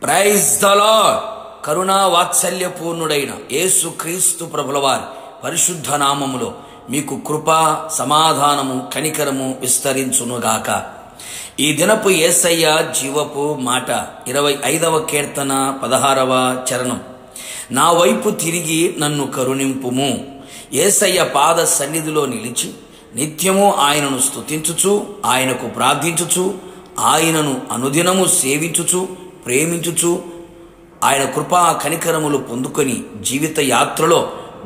Praise the lord. కరుణా వాత్సల్య పూర్ణుడైన యేసు క్రీస్తు ప్రభులవారి పరిశుద్ధ నామములో మీకు కృప, సమాధానము, కనికరము విస్తరించునుగాక. ఈ దినపు యేసయ్య జీవపు మాట 25వ కీర్తన 16వ చరణం. నా వైపు తిరిగి నన్ను కరుణింపుము. యేసయ్య పాద సన్నిధిలో నిలిచి నిత్యము ఆయనను స్తుతించుచు, ఆయనకు ప్రార్థించుచు, ఆయనను అనుదినము సేవించుచు, ప్రేమించుచు, ఆయన కృపా కనికరములు పొందుకొని జీవిత యాత్రలో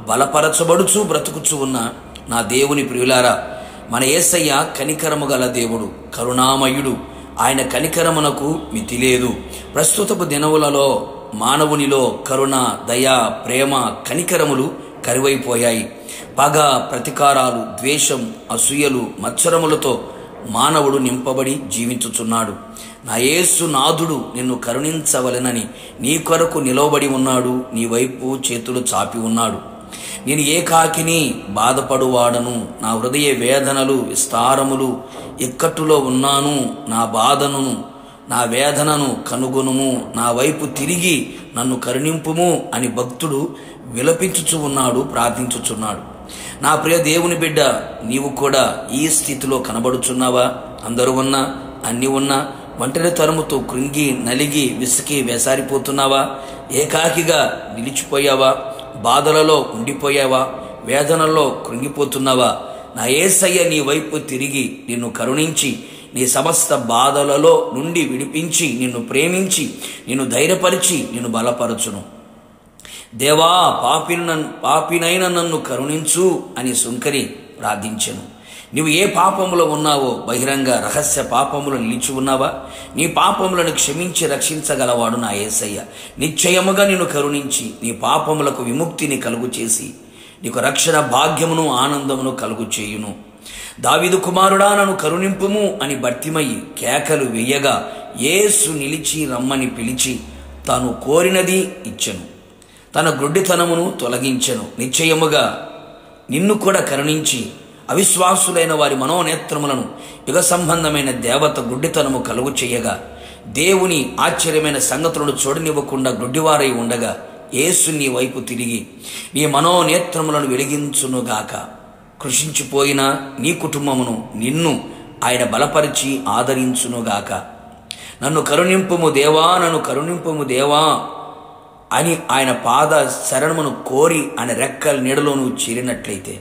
బలపరచబడుచు బ్రతుకుచు ఉన్న నా దేవుని ప్రియులారా, మన యేసయ్య కనికరము గల దేవుడు, కరుణామయుడు. ఆయన కనికరమునకు మితి లేదు. ప్రస్తుతపు దినములలో మానవునిలో కరుణ, దయ, ప్రేమ, కనికరములు కరువైపోయాయి. పగ, ప్రతీకారాలు, ద్వేషం, అసూయలు, మత్సరములతో మానవుడు నింపబడి జీవించుచున్నాడు. నా యేసు నాథుడు నిన్ను కరుణించవలెనని నీ కొరకు నిలవబడి ఉన్నాడు. నీ వైపు చేతులు చాపి ఉన్నాడు. నేను ఏకాకిని బాధపడువాడను. నా హృదయ వేదనలు విస్తారములు. ఇక్కట్టులో ఉన్నాను. నా బాధను, నా వేదనను కనుగొనుము. నా వైపు తిరిగి నన్ను కరుణింపుము అని భక్తుడు విలపించుచు ఉన్నాడు, ప్రార్థించుచున్నాడు. నా ప్రియ దేవుని బిడ్డ, నీవు కూడా ఈ స్థితిలో కనబడుచున్నావా? అందరూ ఉన్నా, అన్ని ఉన్నా ఒంటరి తరముతో కృంగి నలిగి విసికి వేసారిపోతున్నావా? ఏకాకిగా నిలిచిపోయావా? బాధలలో ఉండిపోయావా? వేదనల్లో కృంగిపోతున్నావా? నా యేసయ్య నీ వైపు తిరిగి నిన్ను కరుణించి నీ సమస్త బాధలలో నుండి విడిపించి, నిన్ను ప్రేమించి, నిన్ను ధైర్యపరిచి, నిన్ను బలపరచును. దేవా, పాపినైన నన్ను కరుణించు అని సుంకరి ప్రార్థించెను. నీవు ఏ పాపములో ఉన్నావో, బహిరంగ రహస్య పాపములు నిలిచి ఉన్నావా? నీ పాపములను క్షమించి రక్షించగలవాడు నా యేసయ్య. నిశ్చయముగా నిన్ను కరుణించి నీ పాపములకు విముక్తిని కలుగు చేసి నీకు రక్షణ భాగ్యమును ఆనందమును కలుగు చేయును. దావీదు కుమారుడా, నన్ను కరుణింపుము అని భర్తిమయ్యి కేకలు వేయగా యేసు నిలిచి రమ్మని పిలిచి తాను కోరినది ఇచ్చెను. తన గుడ్డితనమును తొలగించెను. నిశ్చయముగా నిన్ను కూడా కరుణించి అవిశ్వాసులైన వారి మనోనేత్రములను యుగ సంబంధమైన దేవత గుడ్డితనము కలుగు చేయగా, దేవుని ఆశ్చర్యమైన సంగతులను చూడనివ్వకుండా గుడ్డివారై ఉండగా యేసు నీ వైపు తిరిగి నీ మనోనేత్రములను వెలిగించునుగాక. కృషించిపోయిన నీ కుటుంబమును నిన్ను ఆయన బలపరిచి ఆదరించునుగాక. నన్ను కరుణింపుము దేవా, నన్ను కరుణింపుము దేవా అని ఆయన పాద శరణమును కోరి ఆయన రెక్కల నీడలోను చేరినట్లయితే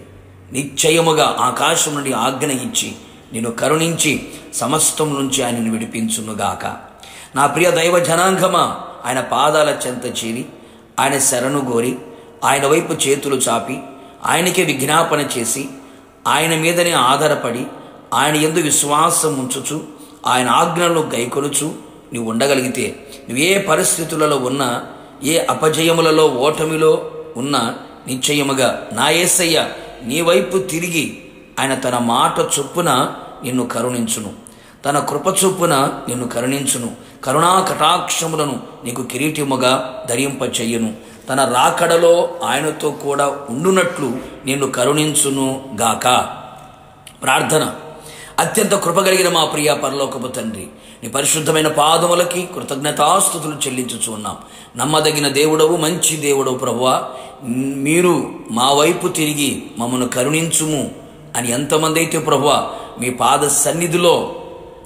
నిశ్చయముగా ఆకాశం నుండి ఆజ్ఞ ఇచ్చి నిన్ను కరుణించి సమస్తం నుంచి ఆయనను విడిపించునుగాక. నా ప్రియ దైవ జనాంగమా, ఆయన పాదాల చెంత చేరి ఆయన శరణు గోరి ఆయన వైపు చేతులు చాపి ఆయనకే విజ్ఞాపన చేసి ఆయన మీదనే ఆధారపడి ఆయన యందు విశ్వాసం ఉంచుచు ఆయన ఆజ్ఞలను గైకొనుచు నువ్వు ఉండగలిగితే, నువ్వు ఏ పరిస్థితులలో ఉన్నా, ఏ అపజయములలో ఓటమిలో ఉన్నా, నిశ్చయముగా నా యేసయ్య నీ వైపు తిరిగి ఆయన తన మాట చొప్పున నిన్ను కరుణించును. తన కృప చొప్పున నిన్ను కరుణించును. కరుణా కటాక్షములను నీకు కిరీటముగా ధరింపచెయ్యును. తన రాకడలో ఆయనతో కూడా ఉండునట్లు నిన్ను కరుణించును గాక. ప్రార్థన. అత్యంత కృపగలిగిన మా ప్రియ పరలోకపు తండ్రి, నీ పరిశుద్ధమైన పాదములకి కృతజ్ఞతాస్తుతులు చెల్లించుచు ఉన్నాం. నమ్మదగిన దేవుడవు, మంచి దేవుడవు ప్రభువా, మీరు మా వైపు తిరిగి మమ్మను కరుణించుము అని ఎంతమంది అయితే ప్రభువా మీ పాద సన్నిధిలో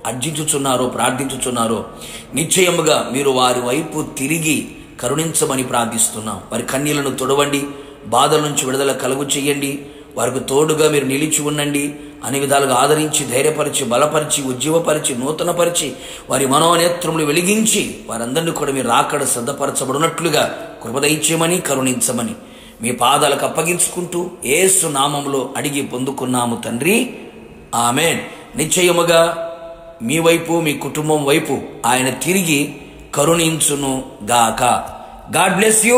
అర్జించుచున్నారో, ప్రార్థించుచున్నారో, నిశ్చయముగా మీరు వారి వైపు తిరిగి కరుణించమని ప్రార్థిస్తున్నాం. వారి కన్నీళ్లను తొడవండి, బాధల నుంచి విడుదల కలుగు చేయండి. వారికి తోడుగా మీరు నిలిచి ఉండండి. అన్ని విధాలుగా ఆదరించి, ధైర్యపరిచి, బలపరిచి, ఉజ్జీవపరిచి, నూతనపరిచి, వారి మనోనేత్రములు వెలిగించి వారందరినీ కూడా మీరు రాకడ సిద్ధపరచబడినట్లుగా కృపదయిచ్యమని, కరుణించమని మీ పాదాలకు అప్పగించుకుంటూ యేసు నామములో అడిగి పొందుకున్నాము తండ్రి, ఆమేన్. నిశ్చయముగా మీ వైపు, మీ కుటుంబం వైపు ఆయన తిరిగి కరుణించును గాక. God bless you.